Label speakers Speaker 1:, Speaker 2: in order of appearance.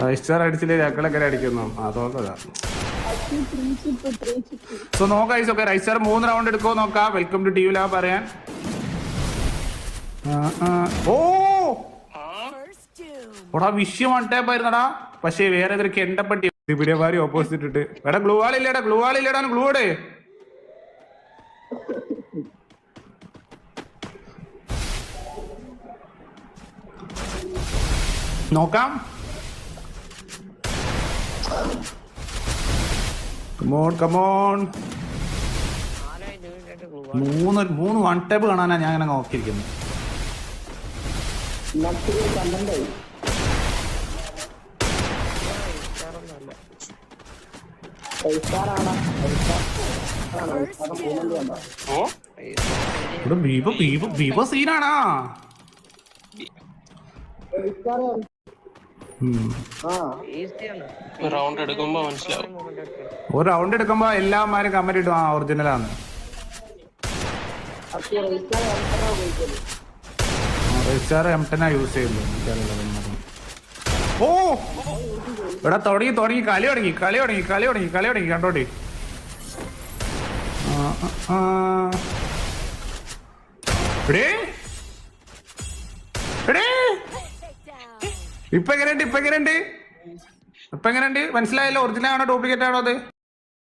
Speaker 1: Register അടിച്ചില്ലേ ഞങ്ങളെങ്ങനെ അടിക്കുന്നു അതോന്നതാ. So നോക്കാം okay register 3 round എടുക്കുമോ നോക്കാം. വെൽക്കം ടു ടീവിലാ പറയാൻ. ഓ ഓടാ വിഷയം വൺ ടാപ്പ് ആയിരുന്നടാ. പക്ഷേ വേറെ ഏതൊരു കെണ്ടപ്പട്ടി പിടിയമാരി ഓപ്പോസിറ്റ് ഇട്ട്. എടാ ഗ്ലൂ വാളില്ലേടാ ഗ്ലൂ ഇട്. നോക്കാം. കമോൺ 3 വൺ ടാപ്പ് കാണാനാ ഞാൻ അങ്ങനെ നോക്കിയിരിക്കുന്നത്. സീനാണാ.
Speaker 2: ഒരു റൗണ്ട്
Speaker 1: എടുക്കുമ്പോ എല്ലാമാരും കമന്റ് ഇടും ഒറിജിനലാണ്. M10 യൂസ് ചെയ്യുന്നത്. ഓ ഇവിടെ തുടങ്ങി കളി തുടങ്ങി കണ്ടോട്ടി. ഇപ്പൊ എങ്ങനെയുണ്ട് മനസ്സിലായല്ലോ? ഒറിജിനൽ ആണോ ഡ്യൂപ്ലിക്കേറ്റ് ആണോ അത്?